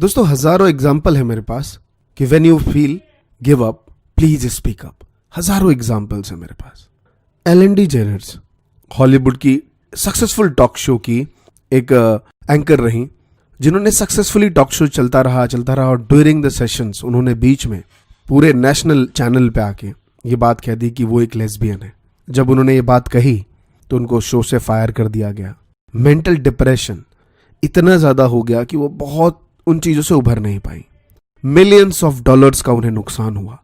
दोस्तों हजारों एग्जाम्पल है मेरे पास कि when you feel give up please speak up. हजारों एग्जाम्पल्स है मेरे पास। एलन डी जेनर्स हॉलीवुड की सक्सेसफुल टॉक शो की एक एंकर रही, जिन्होंने सक्सेसफुली टॉक शो चलता रहा और ड्यूरिंग द सेशंस उन्होंने बीच में पूरे नेशनल चैनल पे आके ये बात कह दी कि वो एक लेस्बियन है। जब उन्होंने ये बात कही तो उनको शो से फायर कर दिया गया। मेंटल डिप्रेशन इतना ज़्यादा हो गया कि वो बहुत उन चीज़ों से उभर नहीं पाई। मिलियंस ऑफ डॉलर्स का उन्हें नुकसान हुआ।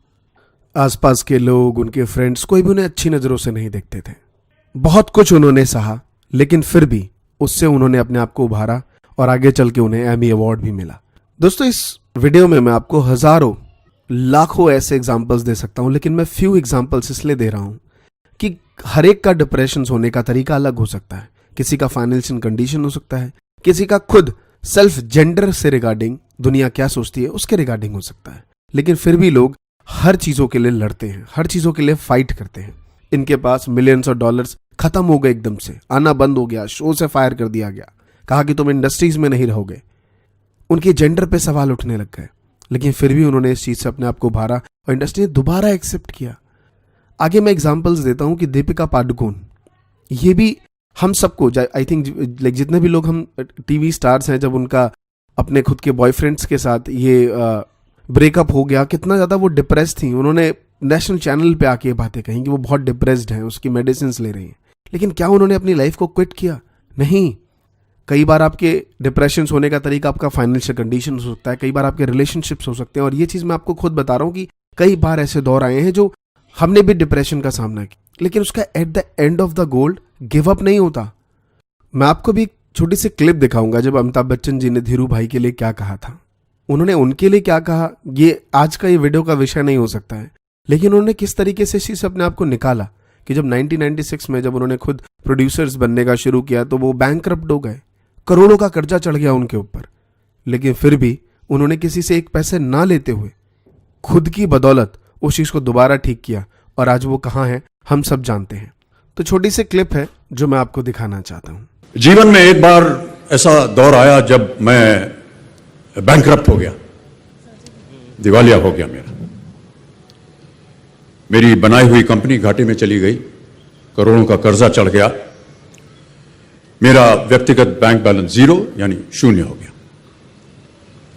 आसपास के लोग, उनके फ्रेंड्स, कोई भी उन्हें अच्छी नज़रों से नहीं देखते थे। बहुत कुछ उन्होंने सहा, लेकिन फिर भी उससे उन्होंने अपने आप को उभारा और आगे चल के उन्हें एमी अवार्ड भी मिला। दोस्तों इस वीडियो में मैं आपको हजारों लाखों ऐसे एग्जाम्पल्स दे सकता हूं, लेकिन मैं फ्यू एग्जाम्पल्स इसलिए दे रहा हूं कि हर एक का डिप्रेशन होने का तरीका अलग हो सकता है। किसी का फाइनेंशियल कंडीशन हो सकता है, किसी का खुद सेल्फ जेंडर से रिगार्डिंग दुनिया क्या सोचती है उसके रिगार्डिंग हो सकता है। लेकिन फिर भी लोग हर चीजों के लिए लड़ते हैं, हर चीजों के लिए फाइट करते हैं। इनके पास मिलियंस ऑफ डॉलर्स खत्म हो गए, एकदम से आना बंद हो गया, शो से फायर कर दिया गया, कहा कि तुम इंडस्ट्रीज में नहीं रहोगे। उनके जेंडर पे सवाल उठने लग गए, लेकिन फिर भी उन्होंने इस चीज से अपने आप को उभारा और इंडस्ट्री ने दोबारा एक्सेप्ट किया। आगे मैं एग्जांपल्स देता हूं कि दीपिका पादुकोण, ये भी हम सबको आई थिंक लाइक जितने भी लोग हम टीवी स्टार्स हैं, जब उनका अपने खुद के बॉयफ्रेंड्स के साथ ये ब्रेकअप हो गया, कितना ज़्यादा वो डिप्रेस थी। उन्होंने नेशनल चैनल पे आके बातें कहीं कि वो बहुत डिप्रेस्ड हैं, उसकी मेडिसिन ले रही हैं। लेकिन क्या उन्होंने अपनी लाइफ को क्विट किया? नहीं। कई बार आपके डिप्रेशन होने का तरीका आपका फाइनेंशियल कंडीशन हो सकता है, कई बार आपके रिलेशनशिप्स हो सकते हैं। और ये चीज़ मैं आपको खुद बता रहा हूँ कि कई बार ऐसे दौर आए हैं जो हमने भी डिप्रेशन का सामना किया, लेकिन उसका at the end of the gold give up नहीं होता। मैं आपको भी एक छोटी सी क्लिप दिखाऊंगा जब अमिताभ बच्चन जी ने धीरू भाई के लिए क्या कहा था। उन्होंने उनके लिए क्या कहा, ये आज का ये वीडियो का विषय नहीं हो सकता है, लेकिन उन्होंने किस तरीके से इस चीज से अपने आप को निकाला कि जब 1996 में जब उन्होंने खुद प्रोड्यूसर्स बनने का शुरू किया तो वो बैंकरप्ट हो गए, करोड़ों का कर्जा चढ़ गया उनके ऊपर। लेकिन फिर भी उन्होंने किसी से एक पैसे ना लेते हुए खुद की बदौलत उस चीज को दोबारा ठीक किया, और आज वो कहाँ है हम सब जानते हैं। तो छोटी सी क्लिप है जो मैं आपको दिखाना चाहता हूं। जीवन में एक बार ऐसा दौर आया जब मैं बैंकरप्ट हो गया, दिवालिया हो गया। मेरी बनाई हुई कंपनी घाटे में चली गई, करोड़ों का कर्जा चढ़ गया, मेरा व्यक्तिगत बैंक बैलेंस जीरो यानी शून्य हो गया।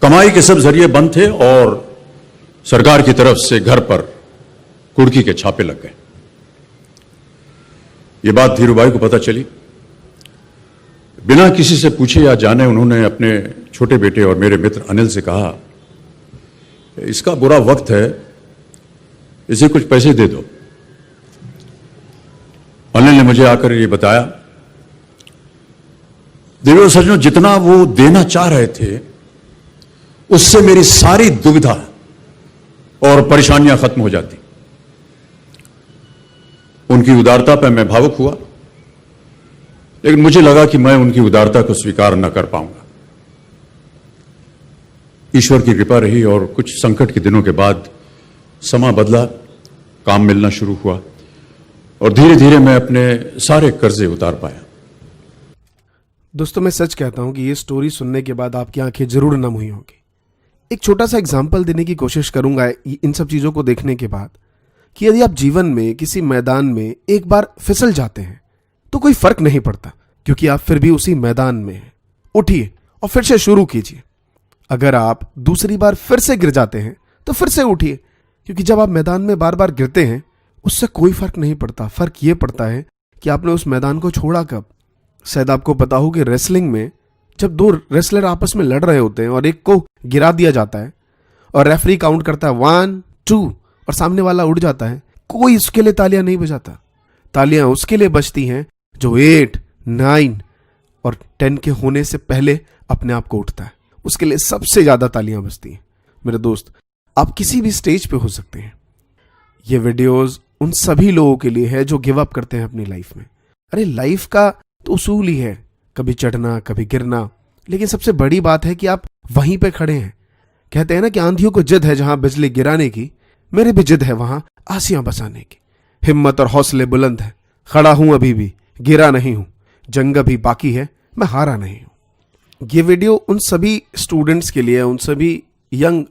कमाई के सब जरिए बंद थे और सरकार की तरफ से घर पर कुर्की के छापे लग गए। ये बात धीरू भाई को पता चली। बिना किसी से पूछे या जाने उन्होंने अपने छोटे बेटे और मेरे मित्र अनिल से कहा, इसका बुरा वक्त है, इसे कुछ पैसे दे दो। अनिल ने मुझे आकर ये बताया, देवो सज्जनों, जितना वो देना चाह रहे थे उससे मेरी सारी दुविधा और परेशानियां खत्म हो जाती। उनकी उदारता पर मैं भावुक हुआ, लेकिन मुझे लगा कि मैं उनकी उदारता को स्वीकार न कर पाऊंगा। ईश्वर की कृपा रही और कुछ संकट के दिनों के बाद समा बदला, काम मिलना शुरू हुआ और धीरे धीरे मैं अपने सारे कर्जे उतार पाया। दोस्तों मैं सच कहता हूं कि ये स्टोरी सुनने के बाद आपकी आंखें जरूर नम हुई होंगी। एक छोटा सा एग्जाम्पल देने की कोशिश करूंगा इन सब चीजों को देखने के बाद, कि यदि आप जीवन में किसी मैदान में एक बार फिसल जाते हैं तो कोई फर्क नहीं पड़ता, क्योंकि आप फिर भी उसी मैदान में हैं। उठिए और फिर से शुरू कीजिए। अगर आप दूसरी बार फिर से गिर जाते हैं तो फिर से उठिए, क्योंकि जब आप मैदान में बार बार गिरते हैं उससे कोई फर्क नहीं पड़ता। फर्क यह पड़ता है कि आपने उस मैदान को छोड़ा कब। शायद आपको पता हो कि रेसलिंग में जब दो रेसलर आपस में लड़ रहे होते हैं और एक को गिरा दिया जाता है और रेफरी काउंट करता है 1 2 और सामने वाला उड़ जाता है, कोई उसके लिए तालियां नहीं बजाता। तालियां उसके लिए बजती हैं जो 8 9 और 10 के होने से पहले अपने आप को उठता है, उसके लिए सबसे ज्यादा तालियां बजती हैं। मेरे दोस्त, आप किसी भी स्टेज पे हो सकते हैं। ये वीडियोस उन सभी लोगों के लिए है जो गिव अप करते हैं अपनी लाइफ में। अरे लाइफ का तो उसूल ही है, कभी चढ़ना कभी गिरना, लेकिन सबसे बड़ी बात है कि आप वहीं पे खड़े हैं। कहते हैं ना कि आंधियों को जिद है जहां बिजली गिराने की, मेरे भी जिद है वहां आसियां बसाने की। हिम्मत और हौसले बुलंद है, खड़ा हूं अभी भी, गिरा नहीं हूं, जंग भी बाकी है, मैं हारा नहीं हूं। ये वीडियो उन सभी स्टूडेंट्स के लिए है, उन सभी यंग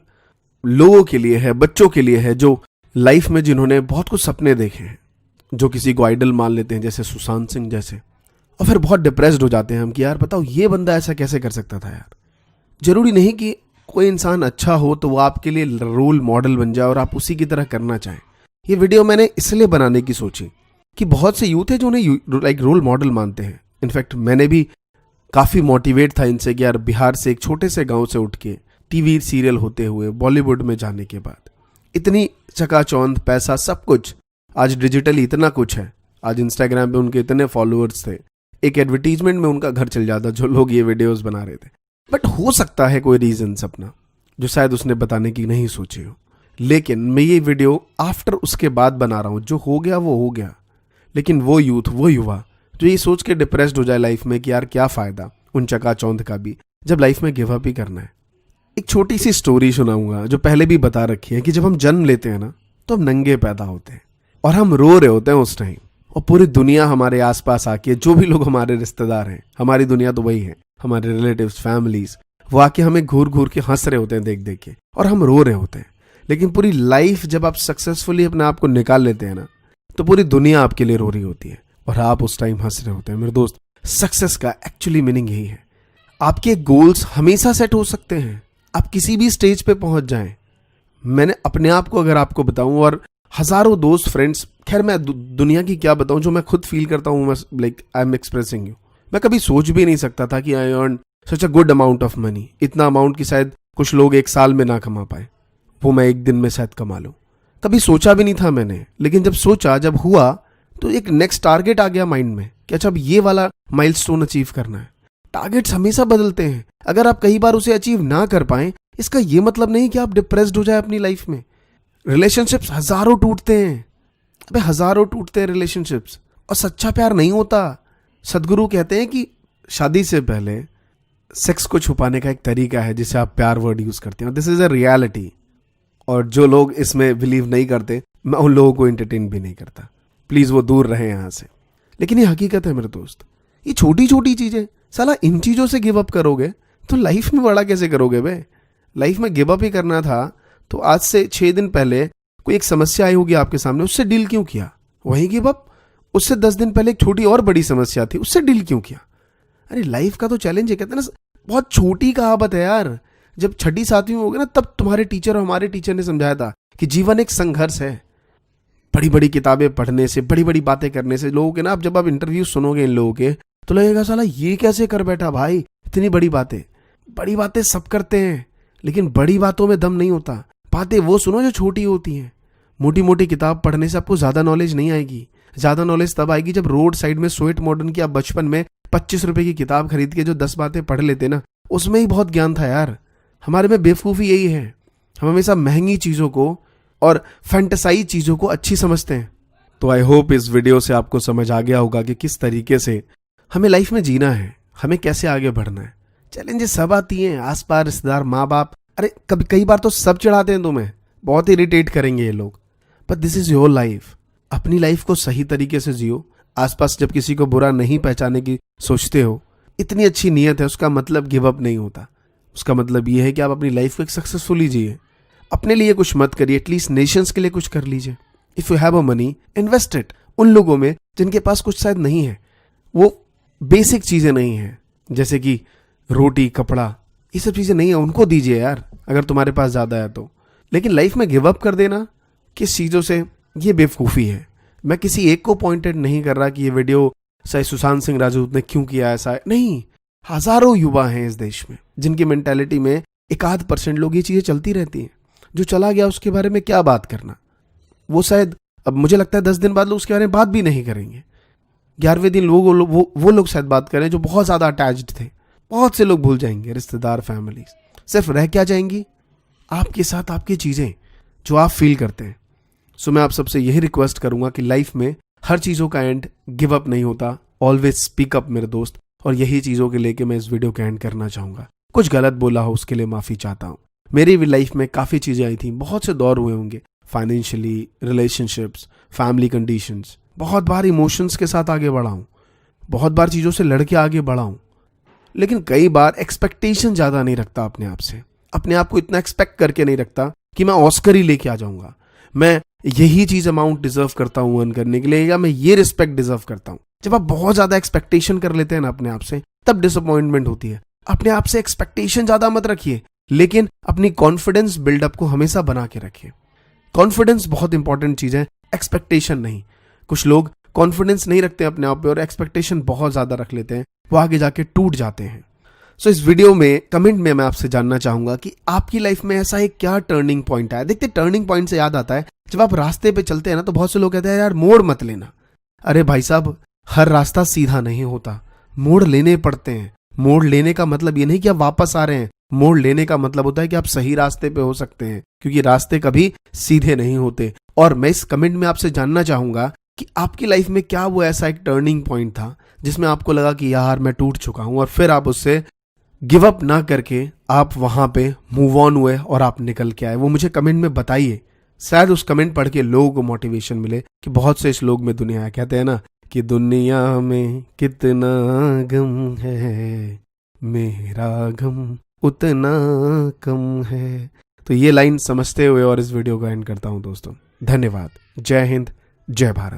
लोगों के लिए है, बच्चों के लिए है जो लाइफ में जिन्होंने बहुत कुछ सपने देखे हैं, जो किसी को आइडल मान लेते हैं जैसे सुशांत सिंह जैसे, और फिर बहुत डिप्रेस्ड हो जाते हैं हम कि यार बताओ ये बंदा ऐसा कैसे कर सकता था यार। जरूरी नहीं कि कोई इंसान अच्छा हो तो वो आपके लिए रोल मॉडल बन जाए और आप उसी की तरह करना चाहें। ये वीडियो मैंने इसलिए बनाने की सोची कि बहुत से यूथ है जो उन्हें लाइक रोल मॉडल मानते हैं। इनफैक्ट मैंने भी काफ़ी मोटिवेट था इनसे कि यार बिहार से एक छोटे से गांव से उठ के टीवी सीरियल होते हुए बॉलीवुड में जाने के बाद इतनी चकाचौंध पैसा सब कुछ, आज डिजिटली इतना कुछ है, आज इंस्टाग्राम पे उनके इतने फॉलोअर्स थे, एक एडवर्टीजमेंट में उनका घर चल जाता जो लोग ये वीडियोस बना रहे थे। बट हो सकता है कोई रीजन अपना जो शायद उसने बताने की नहीं सोची हो, लेकिन मैं ये वीडियो आफ्टर उसके बाद बना रहा हूँ। जो हो गया वो हो गया, लेकिन वो यूथ, वो युवा जो ये सोच के डिप्रेस्ड हो जाए लाइफ में कि यार क्या फ़ायदा उन चकाचौंध का भी जब लाइफ में गिव अप ही करना है। एक छोटी सी स्टोरी सुनाऊंगा जो पहले भी बता रखी है कि जब हम जन्म लेते हैं ना तो हम नंगे पैदा होते हैं और हम रो रहे होते हैं उस टाइम, और पूरी दुनिया हमारे आसपास आके, जो भी लोग हमारे रिश्तेदार हैं, हमारी दुनिया तो वही है, हमारे रिलेटिव्स, फैमिलीज, वो आके हमें घूर घूर के हंस रहे होते हैं देख देख के, और हम रो रहे होते हैं। लेकिन पूरी लाइफ जब आप सक्सेसफुली अपने आप को निकाल लेते हैं ना तो पूरी दुनिया आपके लिए रो रही होती है और आप उस टाइम हंस रहे होते हैं। मेरे दोस्त, सक्सेस का एक्चुअली मीनिंग यही है। आपके गोल्स हमेशा सेट हो सकते हैं, आप किसी भी स्टेज पे पहुंच जाएं। मैंने अपने आप को अगर आपको बताऊं, और हजारों दोस्त, फ्रेंड्स, खैर मैं दुनिया की क्या बताऊं, जो मैं खुद फील करता हूं, like I am expressing you. मैं कभी सोच भी नहीं सकता था कि I earn such a good amount of money, इतना अमाउंट की शायद कुछ लोग एक साल में ना कमा पाए, वो मैं एक दिन में शायद कमा लूं। कभी सोचा भी नहीं था मैंने, लेकिन जब सोचा, जब हुआ, तो एक नेक्स्ट टारगेट आ गया माइंड में कि अच्छा अब ये वाला माइलस्टोन अचीव करना है। टारगेट्स हमेशा बदलते हैं, अगर आप कई बार उसे अचीव ना कर पाएं इसका ये मतलब नहीं कि आप डिप्रेस्ड हो जाए अपनी लाइफ में। रिलेशनशिप्स हजारों टूटते हैं, अबे हजारों टूटते हैं रिलेशनशिप्स, और सच्चा प्यार नहीं होता। सदगुरु कहते हैं कि शादी से पहले सेक्स को छुपाने का एक तरीका है जिसे आप प्यार वर्ड यूज करते हैं, दिस इज अ रियलिटी। और जो लोग इसमें बिलीव नहीं करते, मैं उन लोगों को एंटरटेन भी नहीं करता, प्लीज वो दूर रहे यहां से। लेकिन ये हकीकत है मेरे दोस्त, ये छोटी छोटी चीजें, साला इन चीजों से गिव अप करोगे तो लाइफ में बड़ा कैसे करोगे बे। लाइफ में गिव अप ही करना था तो आज से 6 दिन पहले कोई एक समस्या आई होगी आपके सामने, उससे डील क्यों किया, वही गिव अप। उससे 10 दिन पहले एक छोटी और बड़ी समस्या थी, उससे डील क्यों किया। अरे लाइफ का तो चैलेंज है, कहते हैं ना, बहुत छोटी कहावत है यार। जब 6ठी 7वीं में हो गए ना, तब तुम्हारे टीचर और हमारे टीचर ने समझाया था कि जीवन एक संघर्ष है। बड़ी बड़ी किताबें पढ़ने से, बड़ी बड़ी बातें करने से लोगों के ना, अब जब आप इंटरव्यू सुनोगे इन लोगों के तो लगेगा साला ये कैसे कर बैठा भाई, इतनी बड़ी बातें। बड़ी बातें सब करते हैं लेकिन बड़ी बातों में दम नहीं होता। बातें वो सुनो जो छोटी होती हैं। मोटी मोटी किताब पढ़ने से आपको ज्यादा नॉलेज नहीं आएगी। ज्यादा नॉलेज तब आएगी जब रोड साइड में स्वेट मॉडर्न की आप बचपन में 25 रुपए की किताब खरीद के जो 10 बातें पढ़ लेते ना, उसमें ही बहुत ज्ञान था यार। हमारे में बेवकूफ़ी यही है, हम हमेशा महंगी चीज़ों को और फैंटेसाई चीज़ों को अच्छी समझते हैं। तो आई होप इस वीडियो से आपको समझ आ गया होगा कि किस तरीके से हमें लाइफ में जीना है, हमें कैसे आगे बढ़ना है। चैलेंजेस सब आती हैं, आस पास रिश्तेदार, माँ बाप, अरे कई बार तो सब चढ़ाते हैं तुम्हें, बहुत इरिटेट करेंगे ये लोग, but this is your life. अपनी लाइफ को सही तरीके से जियो। आसपास जब किसी को बुरा नहीं पहचाने की सोचते हो, इतनी अच्छी नीयत है, उसका मतलब गिव अप नहीं होता। उसका मतलब ये है कि आप अपनी लाइफ को एक सक्सेसफुली जिए। अपने लिए कुछ मत करिए, एटलीस्ट नेशंस के लिए कुछ कर लीजिए। If you have a money, invest it उन लोगों में जिनके पास कुछ शायद नहीं है, वो बेसिक चीजें नहीं है, जैसे कि रोटी, कपड़ा, ये सब चीजें नहीं है, उनको दीजिए यार अगर तुम्हारे पास ज्यादा है तो। लेकिन लाइफ में गिव अप कर देना किस चीजों से, ये बेवकूफ़ी है। मैं किसी एक को पॉइंटेड नहीं कर रहा कि ये वीडियो शायद सुशांत सिंह राजपूत ने क्यों किया ऐसा, नहीं। हजारों युवा हैं इस देश में जिनकी मेंटालिटी में 1-8% लोग ये चीजें चलती रहती हैं। जो चला गया उसके बारे में क्या बात करना, वो शायद अब मुझे लगता है 10 दिन बाद लोग उसके बारे में बात भी नहीं करेंगे। 11वें दिन वो लोग शायद बात करें जो बहुत ज्यादा अटैच्ड थे। बहुत से लोग भूल जाएंगे, रिश्तेदार, फैमिली, सिर्फ रह क्या जाएंगी आपके साथ आपकी चीजें जो आप फील करते हैं। सो मैं आप सबसे यही रिक्वेस्ट करूंगा कि लाइफ में हर चीजों का एंड गिव अप नहीं होता, ऑलवेज स्पीक अप मेरे दोस्त। और यही चीजों के लेके मैं इस वीडियो का एंड करना चाहूंगा। कुछ गलत बोला हो उसके लिए माफी चाहता हूं। मेरी भी लाइफ में काफी चीजें आई थी, बहुत से दौर हुए होंगे, फाइनेंशियली, रिलेशनशिप्स, फैमिली कंडीशंस। बहुत बार इमोशंस के साथ आगे बढ़ा हूं, बहुत बार चीजों से लड़के आगे बढ़ा हूं। लेकिन कई बार एक्सपेक्टेशन ज़्यादा नहीं रखता अपने आप से, अपने आप को इतना एक्सपेक्ट करके नहीं रखता कि मैं ऑस्कर ही लेके आ जाऊंगा, मैं यही चीज अमाउंट डिजर्व करता हूं अर्न करने के लिए, या मैं ये रिस्पेक्ट डिजर्व करता हूं। जब आप बहुत ज्यादा एक्सपेक्टेशन कर लेते हैं ना अपने आप से, तब डिसअपॉइंटमेंट होती है। अपने आप से एक्सपेक्टेशन ज्यादा मत रखिए, लेकिन अपनी कॉन्फिडेंस बिल्डअप को हमेशा बना के रखिए। कॉन्फिडेंस बहुत इंपॉर्टेंट चीज है, एक्सपेक्टेशन नहीं। कुछ लोग कॉन्फिडेंस नहीं रखते अपने आप पे और एक्सपेक्टेशन बहुत ज्यादा रख लेते हैं, वो आगे जाके टूट जाते हैं। सो इस वीडियो में कमेंट में मैं आपसे जानना चाहूंगा कि आपकी लाइफ में ऐसा एक क्या टर्निंग पॉइंट आया। देखते टर्निंग पॉइंट से याद आता है, जब आप रास्ते पे चलते हैं ना, तो बहुत से लोग कहते हैं यार मोड़ मत लेना। अरे भाई साहब, हर रास्ता सीधा नहीं होता, मोड़ लेने पड़ते हैं। मोड़ लेने का मतलब ये नहीं कि आप वापस आ रहे हैं, मोड़ लेने का मतलब होता है कि आप सही रास्ते पे हो सकते हैं, क्योंकि रास्ते कभी सीधे नहीं होते। और मैं इस कमेंट में आपसे जानना चाहूंगा कि आपकी लाइफ में क्या वो ऐसा एक टर्निंग पॉइंट था जिसमें आपको लगा कि यार मैं टूट चुका हूं, और फिर आप उससे गिव अप ना करके आप वहां पे मूव ऑन हुए और आप निकल के आए। वो मुझे कमेंट में बताइए, शायद उस कमेंट पढ़ के लोगों को मोटिवेशन मिले कि बहुत से इस लोग में दुनिया है। कहते हैं ना कि दुनिया में कितना गम है, मेरा गम उतना कम है। तो ये लाइन समझते हुए और इस वीडियो को एंड करता हूं दोस्तों। धन्यवाद। जय हिंद, जय भारत।